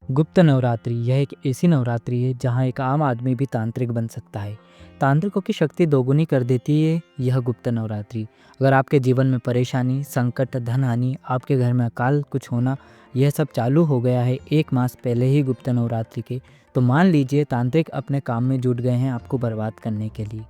गुप्त नवरात्रि यह एक ऐसी नवरात्रि है जहां एक आम आदमी भी तांत्रिक बन सकता है। तांत्रिकों की शक्ति दोगुनी कर देती है यह गुप्त नवरात्रि। अगर आपके जीवन में परेशानी, संकट, धन हानि, आपके घर में अकाल कुछ होना, यह सब चालू हो गया है 1 मास पहले ही गुप्त नवरात्रि के, तो मान लीजिए तांत्रिक अपने काम में जुट गए हैं आपको बर्बाद करने के लिए।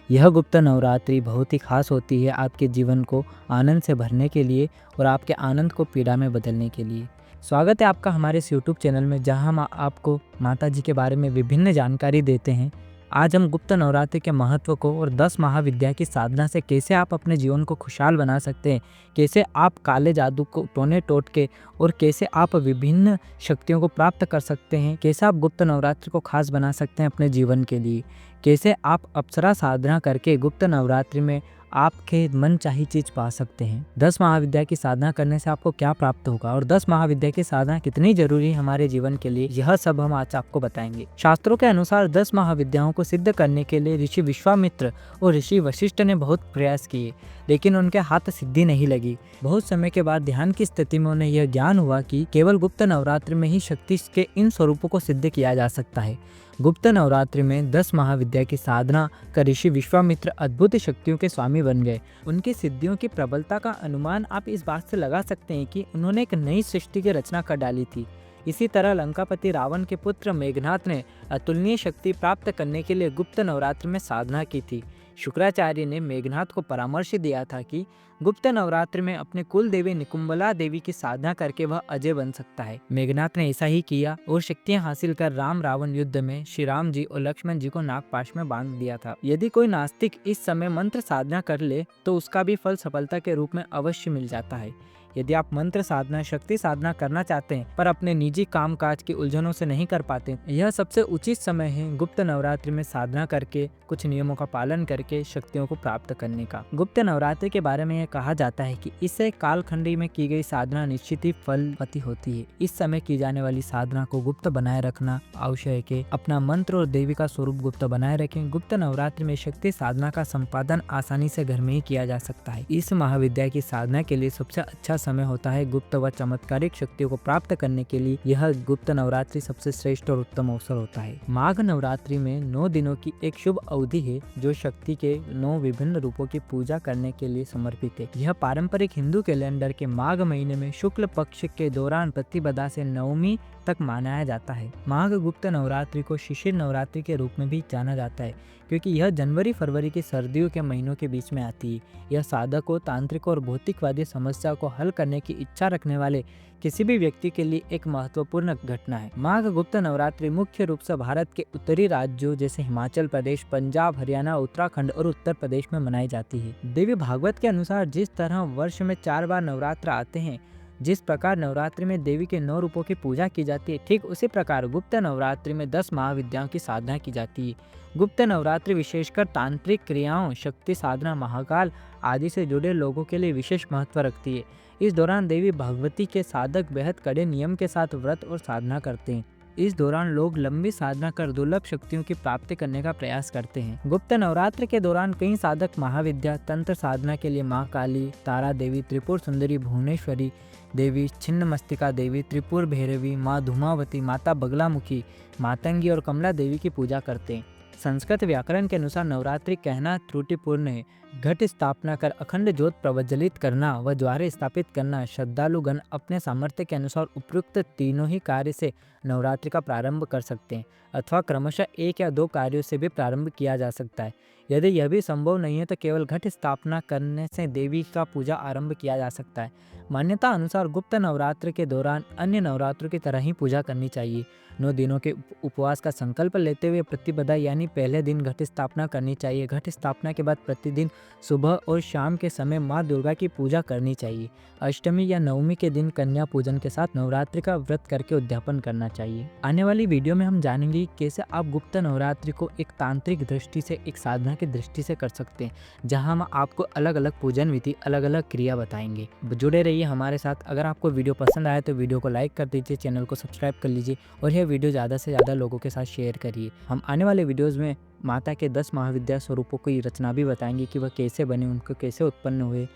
यह गुप्त नवरात्रि बहुत ही खास होती है आपके जीवन को आनंद से भरने के लिए और आपके आनंद को पीड़ा में बदलने के लिए। स्वागत है आपका हमारे इस यूट्यूब चैनल में, जहां हम आपको माता जी के बारे में विभिन्न जानकारी देते हैं। आज हम गुप्त नवरात्रि के महत्व को और 10 महाविद्या की साधना से कैसे आप अपने जीवन को खुशहाल बना सकते हैं, कैसे आप काले जादू को टोने टोट के और कैसे आप विभिन्न शक्तियों को प्राप्त कर सकते हैं, कैसे आप गुप्त नवरात्रि को खास बना सकते हैं अपने जीवन के लिए, कैसे आप अप्सरा साधना करके गुप्त नवरात्रि में आपके मन चाही चीज पा सकते हैं। 10 महाविद्या की साधना करने से आपको क्या प्राप्त होगा और 10 महाविद्या की साधना कितनी जरूरी है हमारे जीवन के लिए, यह सब हम आज आपको बताएंगे। शास्त्रों के अनुसार 10 महाविद्याओं को सिद्ध करने के लिए ऋषि विश्वामित्र और ऋषि वशिष्ठ ने बहुत प्रयास किए, लेकिन उनके हाथ सिद्धि नहीं लगी। बहुत समय के बाद ध्यान की स्थिति में उन्हें यह ज्ञान हुआ कि केवल गुप्त नवरात्रि में ही शक्ति के इन स्वरूपों को सिद्ध किया जा सकता है। गुप्त नवरात्रि में 10 महाविद्या की साधना कर ऋषि विश्वामित्र अद्भुत शक्तियों के स्वामी बन गए। उनकी सिद्धियों की प्रबलता का अनुमान आप इस बात से लगा सकते हैं कि उन्होंने एक नई सृष्टि की रचना कर डाली थी। इसी तरह लंकापति रावण के पुत्र मेघनाथ ने अतुलनीय शक्ति प्राप्त करने के लिए गुप्त नवरात्रि में साधना की थी। शुक्राचार्य ने मेघनाथ को परामर्श दिया था कि गुप्त नवरात्रि में अपने कुल देवी निकुंबला देवी की साधना करके वह अजय बन सकता है। मेघनाथ ने ऐसा ही किया और शक्तियां हासिल कर राम रावण युद्ध में श्री राम जी और लक्ष्मण जी को नागपाश में बांध दिया था। यदि कोई नास्तिक इस समय मंत्र साधना कर ले तो उसका भी फल सफलता के रूप में अवश्य मिल जाता है। यदि आप मंत्र साधना, शक्ति साधना करना चाहते हैं पर अपने निजी कामकाज की उलझनों से नहीं कर पाते, यह सबसे उचित समय है गुप्त नवरात्रि में साधना करके कुछ नियमों का पालन करके शक्तियों को प्राप्त करने का। गुप्त नवरात्रि के बारे में यह कहा जाता है कि इससे कालखंडी में की गई साधना निश्चित ही फलवती होती है। इस समय की जाने वाली साधना को गुप्त बनाए रखना आवश्यक है। अपना मंत्र और देवी का स्वरूप गुप्त बनाए रखें। गुप्त नवरात्रि में शक्ति साधना का संपादन आसानी से घर में ही किया जा सकता है। इस महाविद्या की साधना के लिए सबसे अच्छा समय होता है गुप्त व चमत्कारिक शक्तियों को प्राप्त करने के लिए यह गुप्त नवरात्रि सबसे श्रेष्ठ और उत्तम अवसर होता है। माघ नवरात्रि में 9 दिनों की एक शुभ अवधि है जो शक्ति के 9 विभिन्न रूपों की पूजा करने के लिए समर्पित है। यह पारंपरिक हिंदू कैलेंडर के माघ महीने में शुक्ल पक्ष के दौरान प्रतिपदा से नवमी तक मनाया जाता है। माघ गुप्त नवरात्रि को शिशिर नवरात्रि के रूप में भी जाना जाता है क्योंकि यह जनवरी फरवरी के सर्दियों के महीनों के बीच में आती है। यह साधकों, तांत्रिकों और भौतिकवादी समस्या को हल करने की इच्छा रखने वाले किसी भी व्यक्ति के लिए एक महत्वपूर्ण घटना है। माघ गुप्त नवरात्रि मुख्य रूप से भारत के उत्तरी राज्यों जैसे हिमाचल प्रदेश, पंजाब, हरियाणा, उत्तराखंड और उत्तर प्रदेश में मनाई जाती है। देवी भागवत के अनुसार जिस तरह वर्ष में 4 बार नवरात्र आते हैं, जिस प्रकार नवरात्रि में देवी के 9 रूपों की पूजा की जाती है, ठीक उसी प्रकार गुप्त नवरात्रि में 10 महाविद्याओं की साधना की जाती है। गुप्त नवरात्रि विशेषकर तांत्रिक क्रियाओं, शक्ति साधना, महाकाल आदि से जुड़े लोगों के लिए विशेष महत्व रखती है। इस दौरान देवी भगवती के साधक बेहद कड़े नियम के साथ व्रत और साधना करते हैं। इस दौरान लोग लंबी साधना कर दुर्लभ शक्तियों की प्राप्ति करने का प्रयास करते हैं। गुप्त नवरात्र के दौरान कई साधक महाविद्या, तंत्र साधना के लिए माँ काली, तारा देवी, त्रिपुर सुंदरी, भुवनेश्वरी देवी, छिन्नमस्तिका देवी, त्रिपुर भैरवी, माँ धूमावती, माता बगलामुखी, मातंगी और कमला देवी की पूजा करते हैं। संस्कृत व्याकरण के अनुसार नवरात्रि कहना त्रुटिपूर्ण है। घट स्थापना कर अखंड ज्योत प्रज्वलित करना व द्वारे स्थापित करना, श्रद्धालुगण अपने सामर्थ्य के अनुसार उपयुक्त तीनों ही कार्य से नवरात्रि का प्रारंभ कर सकते हैं अथवा क्रमशः 1 या 2 कार्यों से भी प्रारंभ किया जा सकता है। यदि यह भी संभव नहीं है तो केवल घट स्थापना करने से देवी का पूजा आरंभ किया जा सकता है। मान्यता अनुसार गुप्त नवरात्र के दौरान अन्य नवरात्रों की तरह ही पूजा करनी चाहिए। 9 दिनों के उपवास का संकल्प लेते हुए प्रतिपदा यानी पहले दिन घट स्थापना करनी चाहिए। घट स्थापना के बाद प्रतिदिन सुबह और शाम के समय माँ दुर्गा की पूजा करनी चाहिए। अष्टमी या नवमी के दिन कन्या पूजन के साथ नवरात्रि का व्रत करके उद्यापन करना चाहिए। आने वाली वीडियो में हम जानेंगे कैसे आप गुप्त नवरात्रि को एक तांत्रिक दृष्टि से, एक साधना की दृष्टि से कर सकते हैं, जहां हम आपको अलग अलग पूजन विधि, अलग अलग क्रिया बताएंगे। जुड़े रहिए हमारे साथ। अगर आपको वीडियो पसंद आए तो वीडियो को लाइक कर दीजिए, चैनल को सब्सक्राइब कर लीजिए और यह वीडियो ज़्यादा से ज़्यादा लोगों के साथ शेयर करिए। हम आने वाले वीडियोज़ में माता के 10 महाविद्या स्वरूपों की रचना भी बताएंगे कि वह कैसे बने, उनको कैसे उत्पन्न हुए।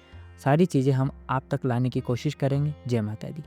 सारी चीज़ें हम आप तक लाने की कोशिश करेंगे। जय माता दी।